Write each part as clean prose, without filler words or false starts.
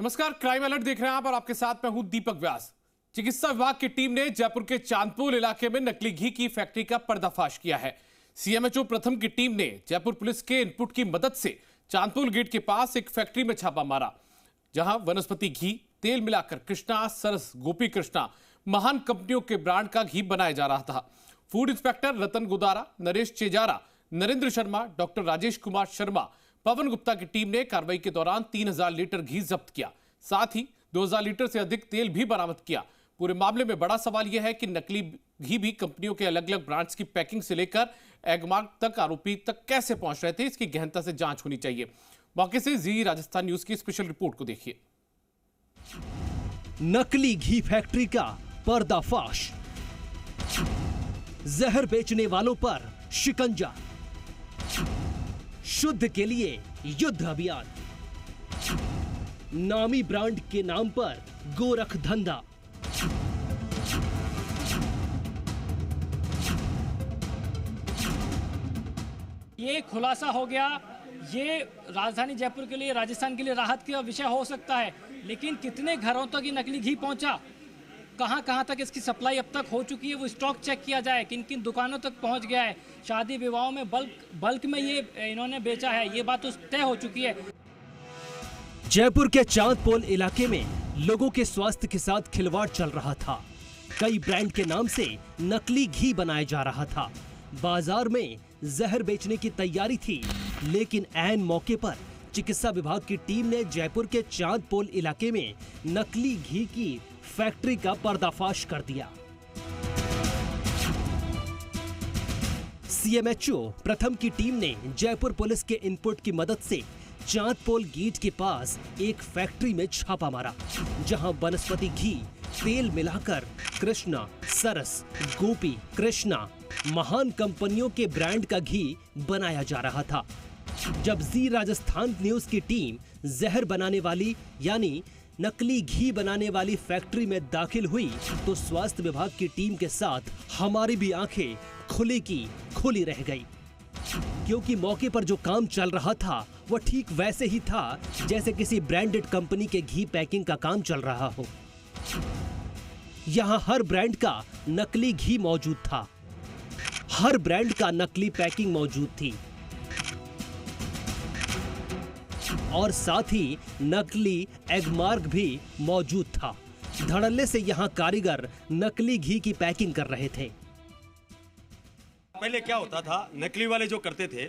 नमस्कार, crime alert देख रहे हैं आप और आपके साथ मैं हूं दीपक व्यास। चिकित्सा विभाग की टीम ने जयपुर के चांदपुर इलाके में नकली घी की फैक्ट्री का पर्दाफाश किया है। सीएमएचओ प्रथम की टीम ने जयपुर पुलिस के इनपुट की मदद से चांदपुर गेट के पास एक फैक्ट्री में छापा मारा, जहां वनस्पति घी, तेल मिलाकर कृष्णा, सरस, गोपी कृष्णा महान कंपनियों के ब्रांड का घी बनाया जा रहा था। फूड इंस्पेक्टर रतन गुदारा, नरेश चेजारा, नरेंद्र शर्मा, डॉक्टर राजेश कुमार शर्मा, पवन गुप्ता की टीम ने कार्रवाई के दौरान 3000 लीटर घी जब्त किया, साथ ही 2000 लीटर से अधिक तेल भी बरामद किया। पूरे मामले में बड़ा सवाल यह है कि नकली घी भी कंपनियों के अलग अलग ब्रांड्स की पैकिंग से लेकर एगमार्क तक आरोपी तक कैसे पहुंच रहे थे, इसकी गहनता से जांच होनी चाहिए। मौके से जी राजस्थान न्यूज की स्पेशल रिपोर्ट को देखिए। नकली घी फैक्ट्री का पर्दाफाश, जहर बेचने वालों पर शिकंजा, शुद्ध के लिए युद्ध अभियान, नामी ब्रांड के नाम पर गोरख धंधा। ये खुलासा हो गया। ये राजधानी जयपुर के लिए, राजस्थान के लिए राहत का विषय हो सकता है, लेकिन कितने घरों तक ये नकली घी पहुंचा, कहां तक इसकी सप्लाई अब तक हो चुकी है, वो स्टॉक चेक किया जाए, किन किन दुकानों तक पहुंच गया है। शादी विवाहों में बल्क में ये इन्होंने बेचा है, ये बात तो तय हो चुकी है। जयपुर के चांदपोल इलाके में लोगों के स्वास्थ्य के साथ खिलवाड़ चल रहा था। कई ब्रांड के नाम से नकली घी बनाया जा रहा था। बाजार में जहर बेचने की तैयारी थी, लेकिन ऐन मौके पर चिकित्सा विभाग की टीम ने जयपुर के चांदपोल इलाके में नकली घी की फैक्ट्री का पर्दाफाश कर दिया। सीएमएचओ प्रथम की टीम ने जयपुर पुलिस के इनपुट की मदद से चांदपोल गेट के पास एक फैक्ट्री में छापा मारा, जहां वनस्पति घी, तेल मिलाकर कृष्णा, सरस, गोपी कृष्णा महान कंपनियों के ब्रांड का घी बनाया जा रहा था। जब जी राजस्थान न्यूज की टीम जहर बनाने वाली यानी नकली घी बनाने वाली फैक्ट्री में दाखिल हुई, तो स्वास्थ्य विभाग की टीम के साथ हमारी भी आंखें खुली की खुली रह गई, क्योंकि मौके पर जो काम चल रहा था वह ठीक वैसे ही था जैसे किसी ब्रांडेड कंपनी के घी पैकिंग का काम चल रहा हो। यहाँ हर ब्रांड का नकली घी मौजूद था, हर ब्रांड का नकली पैकिंग मौजूद थी, और साथ ही नकली एगमार्क भी मौजूद था। धड़ल्ले से यहाँ कारीगर नकली घी की पैकिंग कर रहे थे। पहले क्या होता था, नकली वाले जो करते थे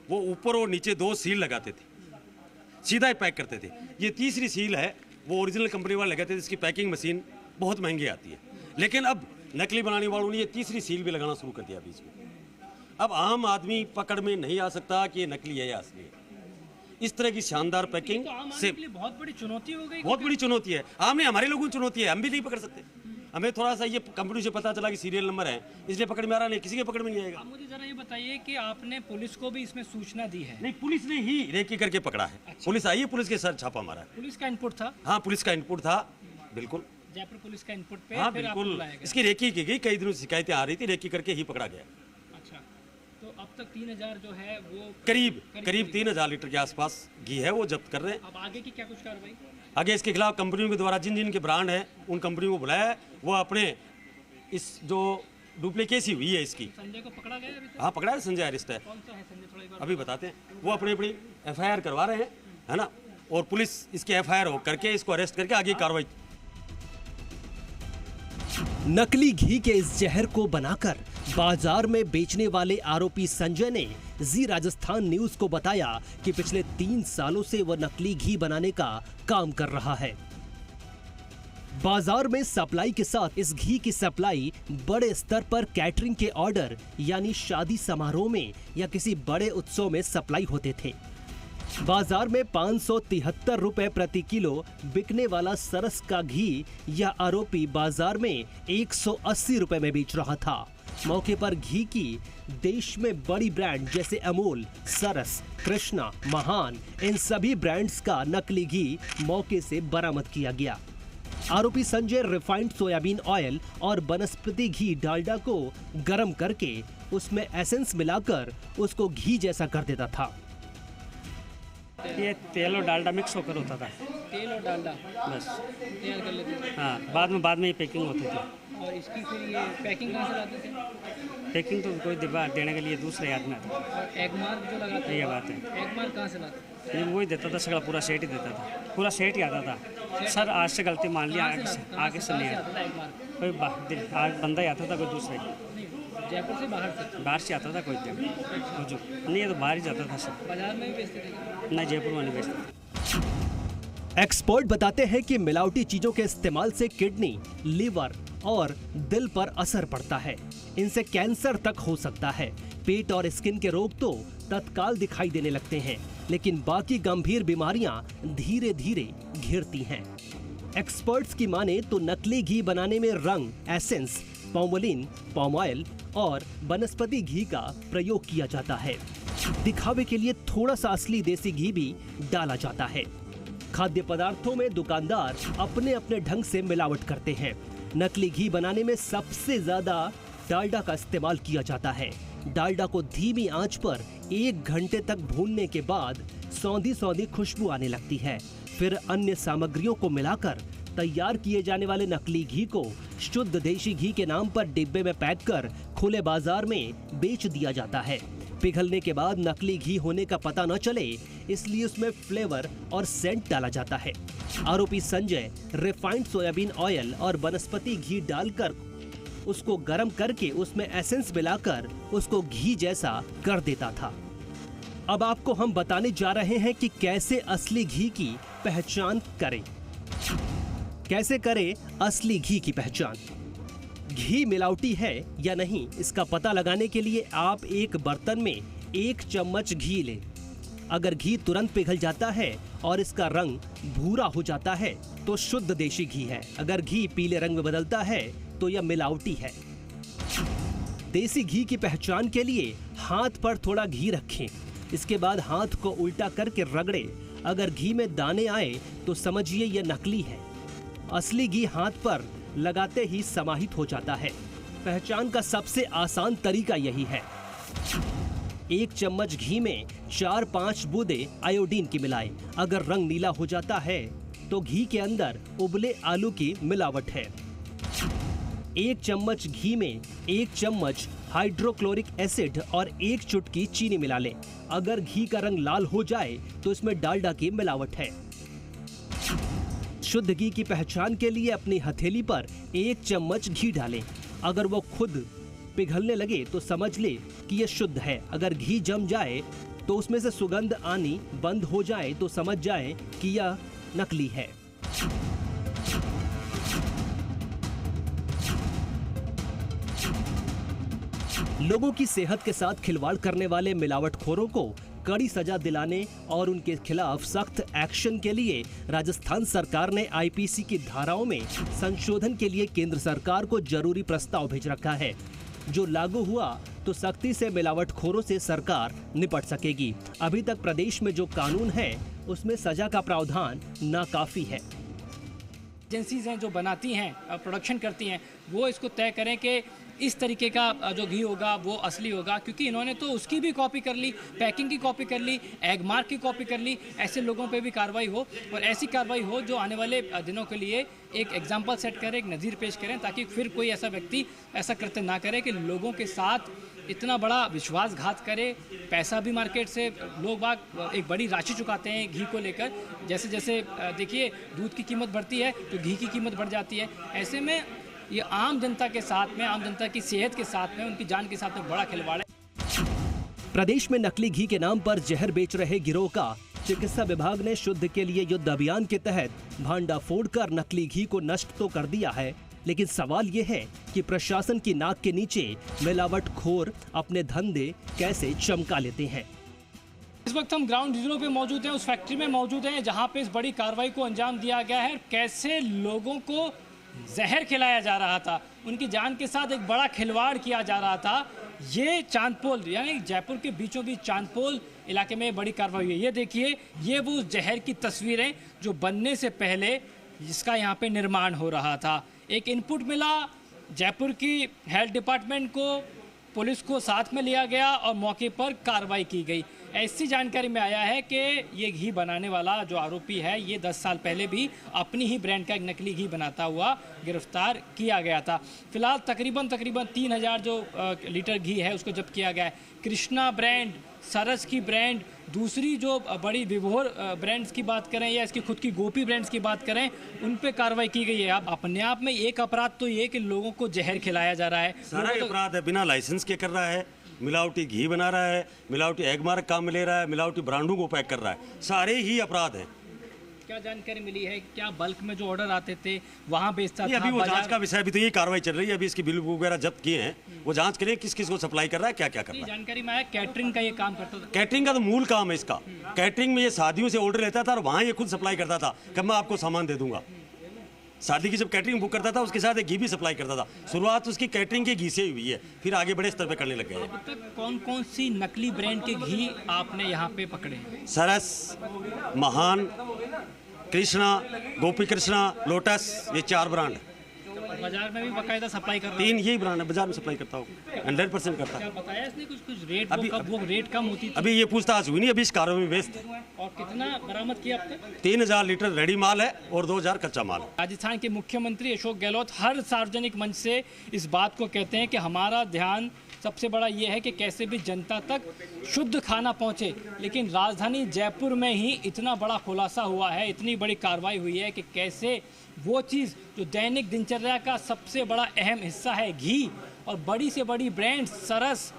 वो ऊपर और नीचे 2 सील लगाते थे, सीधा ही पैक करते थे। ये तीसरी सील है वो ओरिजिनल कंपनी वाले लगाते थे, इसकी पैकिंग मशीन बहुत महंगी आती है। लेकिन अब नकली बनाने वालों ने ये तीसरी सील भी लगाना शुरू कर दिया बीच में। अब आम आदमी पकड़ में नहीं आ सकता कि ये नकली है या असली है। इस तरह की शानदार पैकिंग तो से बहुत बड़ी चुनौती हो गई। बहुत बड़ी चुनौती है। आमने हमारे लोगों की चुनौती है, हम भी नहीं पकड़ सकते। हमें थोड़ा सा ये कंपनी से पता चला कि सीरियल नंबर है, इसलिए पकड़ में आ रहा नहीं, किसी के पकड़ में नहीं आएगा। मुझे जरा ये बताइए कि आपने पुलिस को भी इसमें सूचना दी है? नहीं, पुलिस ने ही रेकी करके पकड़ा है। अच्छा। पुलिस आई है, पुलिस के सर छापा मारा है। पुलिस का इनपुट था? हाँ, पुलिस का इनपुट था, बिल्कुल। जयपुर पुलिस का इनपुट पे हाँ, फिर बिल्कुल। इसकी रेकी की गई, कई दिनों से शिकायतें आ रही थी, रेकी करके ही पकड़ा गया। अच्छा, तो अब तक 3000 जो है वो करीब 3000 लीटर के आसपास घी है, वो जब्त कर रहे हैं। अब आगे की क्या कुछ कार्रवाई? आगे इसके खिलाफ कंपनियों के द्वारा जिन के ब्रांड है उन कंपनियों को बुलाया है, वो अपने इस जो डुप्लीकेसी हुई है इसकी। संजय को पकड़ा गया अभी तक? हाँ, पकड़ा है, संजय अरेस्ट है। कौन सा है संजय, थोड़ा एक बार अभी बताते हैं। वो अपनी FIR करवा रहे हैं, है ना, और पुलिस इसके FIR हो करके इसको अरेस्ट करके आगे कार्रवाई। नकली घी के इस जहर को बनाकर बाजार में बेचने वाले आरोपी संजय ने जी राजस्थान न्यूज को बताया कि पिछले 3 सालों से वह नकली घी बनाने का काम कर रहा है। बाजार में सप्लाई के साथ इस घी की सप्लाई बड़े स्तर पर कैटरिंग के ऑर्डर यानी शादी समारोह में या किसी बड़े उत्सव में सप्लाई होते थे। बाजार में 573 रुपए प्रति किलो बिकने वाला सरस का घी यह आरोपी बाजार में 180 रुपए में बेच रहा था। मौके पर घी की देश में बड़ी ब्रांड जैसे अमूल, सरस, कृष्णा, महान, इन सभी ब्रांड्स का नकली घी मौके से बरामद किया गया। आरोपी संजय रिफाइंड सोयाबीन ऑयल और वनस्पति घी डालडा को गर्म करके उसमें एसेंस मिलाकर उसको घी जैसा कर देता था। ये तेल और डालडा मिक्स होकर होता था। तेल और डालडा बस। तैयार कर लेते थे। हाँ, बाद में ये पैकिंग होती थी। और इसकी फिर ये पैकिंग कहाँ से लाते थे? पैकिंग तो कोई देने के लिए दूसरे आदमी आता और एग मार्क जो लगाते था। ये बात है। एग मार्क कहाँ से लाते? ये वही देता था, सगड़ा पूरा सेट ही देता था, पूरा सेट ही आता था। सर आज से गलती मान लिया, आगे से नहीं आता। एग मार्क कोई आज बंदा ही आता था, कोई दूसरा ही। जयपुर से बाहर से आता था कोई जो नहीं, तो बाहर ही जाता था सर। बाजार में भी बेचते थे? नहीं, जयपुर में नहीं बेचते। एक्सपर्ट बताते हैं कि मिलावटी चीजों के इस्तेमाल से किडनी, लीवर और दिल पर असर पड़ता है। इनसे कैंसर तक हो सकता है। पेट और स्किन के रोग तो तत्काल दिखाई देने लगते हैं, लेकिन बाकी गंभीर बीमारियां धीरे धीरे घिरती हैं। एक्सपर्ट्स की माने तो नकली घी बनाने में रंग, एसेंस, पॉमोलिन, पाम ऑयल और वनस्पति घी का प्रयोग किया जाता है। दिखावे के लिए थोड़ा सा असली देसी घी भी डाला जाता है। खाद्य पदार्थों में दुकानदार अपने अपने ढंग से मिलावट करते हैं। नकली घी बनाने में सबसे ज्यादा डालडा का इस्तेमाल किया जाता है। डालडा को धीमी आंच पर 1 घंटे तक भूनने के बाद सौंधी सौंधी खुशबू आने लगती है। फिर अन्य सामग्रियों को मिलाकर तैयार किए जाने वाले नकली घी को शुद्ध देशी घी के नाम पर डिब्बे में पैक कर खुले बाजार में बेच दिया जाता है। पिघलने के बाद नकली घी होने का पता न चले, इसलिए उसमें फ्लेवर और सेंट डाला जाता है। आरोपी संजय रिफाइंड सोयाबीन ऑयल और वनस्पति घी डालकर उसको गर्म करके उसमें एसेंस मिलाकर उसको घी जैसा कर देता था। अब आपको हम बताने जा रहे हैं कि कैसे असली घी की पहचान करें। कैसे करें असली घी की पहचान? घी मिलावटी है या नहीं, इसका पता लगाने के लिए आप एक बर्तन में 1 चम्मच घी लें। अगर घी तुरंत पिघल जाता है और इसका रंग भूरा हो जाता है तो शुद्ध देशी घी है। अगर घी पीले रंग में बदलता है तो यह मिलावटी है। देसी घी की पहचान के लिए हाथ पर थोड़ा घी रखें। इसके बाद हाथ को उल्टा करके रगड़े। अगर घी में दाने आए तो समझिए यह नकली है। असली घी हाथ पर लगाते ही समाहित हो जाता है। पहचान का सबसे आसान तरीका यही है। 1 चम्मच घी में 4-5 बूंदे आयोडीन की मिलाएं। अगर रंग नीला हो जाता है तो घी के अंदर उबले आलू की मिलावट है। 1 चम्मच घी में 1 चम्मच हाइड्रोक्लोरिक एसिड और 1 चुटकी चीनी मिला लें। अगर घी का रंग लाल हो जाए तो इसमें डालडा की मिलावट है। शुद्ध घी की पहचान के लिए अपनी हथेली पर 1 चम्मच घी डालें। अगर वो खुद पिघलने लगे तो समझ ले कि यह शुद्ध है। अगर घी जम जाए तो उसमें से सुगंध आनी बंद हो जाए तो समझ जाए कि यह नकली है। लोगों की सेहत के साथ खिलवाड़ करने वाले मिलावटखोरों को कड़ी सजा दिलाने और उनके खिलाफ सख्त एक्शन के लिए राजस्थान सरकार ने आईपीसी की धाराओं में संशोधन के लिए केंद्र सरकार को जरूरी प्रस्ताव भेज रखा है। जो लागू हुआ तो सख्ती से मिलावटखोरों से सरकार निपट सकेगी। अभी तक प्रदेश में जो कानून है उसमें सजा का प्रावधान नाकाफी है। एजेंसीज हैं जो बनाती हैं, प्रोडक्शन करती हैं, वो इसको तय करें कि इस तरीके का जो घी होगा वो असली होगा, क्योंकि इन्होंने तो उसकी भी कॉपी कर ली, पैकिंग की कॉपी कर ली, एग मार्क की कॉपी कर ली। ऐसे लोगों पे भी कार्रवाई हो और ऐसी कार्रवाई हो जो आने वाले दिनों के लिए एक एग्जाम्पल सेट करें, एक नज़ीर पेश करें, ताकि फिर कोई ऐसा व्यक्ति ऐसा कृत्य ना करे कि लोगों के साथ इतना बड़ा विश्वासघात करे। पैसा भी मार्केट से लोग बाग एक बड़ी राशि चुकाते हैं घी को लेकर। जैसे जैसे देखिए दूध की कीमत बढ़ती है तो घी की कीमत बढ़ जाती है। ऐसे में ये आम जनता के साथ में, आम जनता की सेहत के साथ में, उनकी जान के साथ में बड़ा खिलवाड़ है। प्रदेश में नकली घी के नाम पर जहर बेच रहे गिरोह का चिकित्सा विभाग ने शुद्ध के लिए युद्ध अभियान के तहत भांडा फोड़कर नकली घी को नष्ट तो कर दिया है, लेकिन सवाल ये है कि प्रशासन की नाक के नीचे मिलावटखोर अपने धंधे कैसे चमका लेते हैं। इस वक्त हम ग्राउंड जीरो पे मौजूद हैं, उस फैक्ट्री में मौजूद हैं जहां पे इस बड़ी कार्रवाई को अंजाम दिया गया है। कैसे लोगों को जहर खिलाया जा रहा था, उनकी जान के साथ एक बड़ा खिलवाड़ किया जा रहा था। ये चांदपोल यानी जयपुर के बीचों बीच चांदपोल इलाके में बड़ी कार्रवाई हुई है। ये देखिए, ये वो जहर की तस्वीरें जो बनने से पहले जिसका यहाँ पे निर्माण हो रहा था। एक इनपुट मिला, जयपुर की हेल्थ डिपार्टमेंट को, पुलिस को साथ में लिया गया और मौके पर कार्रवाई की गई। ऐसी जानकारी में आया है कि ये घी बनाने वाला जो आरोपी है ये 10 साल पहले भी अपनी ही ब्रांड का एक नकली घी बनाता हुआ गिरफ्तार किया गया था। फिलहाल तकरीबन 3000 जो लीटर घी है उसको जब्त किया गया है। कृष्णा ब्रांड, सरस की ब्रांड, दूसरी जो बड़ी विभोर ब्रांड्स की बात करें या इसकी खुद की गोपी ब्रांड्स की बात करें, उन पे कार्रवाई की गई है। अब अपने आप में एक अपराध तो ये कि लोगों को जहर खिलाया जा रहा है। सारा अपराध है, बिना लाइसेंस के कर रहा है, मिलावटी घी बना रहा है, मिलावटी एगमार्क काम में ले रहा है, मिलावटी ब्रांडों को पैक कर रहा है, सारे ही अपराध हैं। क्या जानकारी मिली है? क्या बल्क में जो ऑर्डर आते थे वहाँ बेचता था? अभी वो जांच का विषय, अभी तो ये कार्रवाई चल रही है। अभी इसकी बिल वगैरह जब्त किए हैं, वो जांच करें किस किस को सप्लाई कर रहा है, क्या क्या कर रहा है। जानकारी में आया कैटरिंग का ये काम करता था। कैटरिंग का तो मूल काम है इसका। कैटरिंग में ये शादियों से ऑर्डर लेता था और वहाँ ये खुद सप्लाई करता था कि मैं आपको सामान दे दूंगा। शादी की जब कैटरिंग बुक करता था उसके साथ एक घी भी सप्लाई करता था। शुरुआत उसकी कैटरिंग के घी से हुई है, फिर आगे बड़े स्तर पे करने लग गए। अब तक कौन कौन सी नकली ब्रांड के घी आपने यहाँ पे पकड़े? सरस, महान, कृष्णा, गोपी कृष्णा, लोटस, ये 4 ब्रांड। बाजार में भी बाकायदा सप्लाई कर रहा है? 3 यही ब्रांड है, बाजार में सप्लाई करता हूँ, 100% करता है। क्या बताया इसने कुछ रेट? अभी वो रेट कम होती थी? अभी ये पूछताछ हुई नहीं, अभी इस कार्रवाई में व्यस्त है। और कितना बरामद किया अब तक? 3000 लीटर रेडी माल है और 2000 कच्चा माल है। राजस्थान के मुख्यमंत्री अशोक गहलोत हर सार्वजनिक मंच से इस बात को कहते हैं कि हमारा ध्यान सबसे बड़ा ये है कि कैसे भी जनता तक शुद्ध खाना पहुंचे। लेकिन राजधानी जयपुर में ही इतना बड़ा खुलासा हुआ है, इतनी बड़ी कार्रवाई हुई है कि कैसे वो चीज़ जो दैनिक दिनचर्या का सबसे बड़ा अहम हिस्सा है, घी, और बड़ी से बड़ी ब्रांड्स, सरस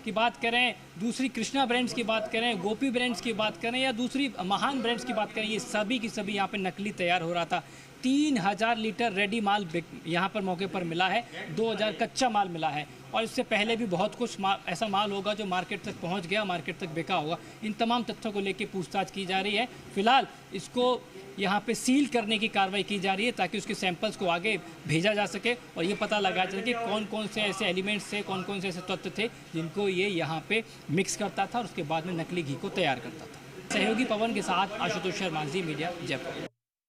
की बात करें, दूसरी कृष्णा ब्रांड्स की बात करें, गोपी ब्रांड्स की बात करें या दूसरी महान ब्रांड्स की बात करें, ये सभी की सभी यहाँ पे नकली तैयार हो रहा था। 3000 लीटर रेडी माल यहाँ पर मौके पर मिला है, 2000 कच्चा माल मिला है, और इससे पहले भी बहुत कुछ ऐसा माल होगा जो मार्केट तक पहुँच गया, मार्केट तक बिका होगा। इन तमाम तथ्यों को लेकर पूछताछ की जा रही है। फिलहाल इसको यहाँ पे सील करने की कार्रवाई की जा रही है ताकि उसके सैंपल्स को आगे भेजा जा सके और ये पता लगाया जा सके कौन कौन से ऐसे एलिमेंट्स थे, कौन कौन से ऐसे तत्व थे जिनको ये यहाँ पे मिक्स करता था और उसके बाद में नकली घी को तैयार करता था। सहयोगी पवन के साथ आशुतोष शर्मा, जी मीडिया, जयपुर।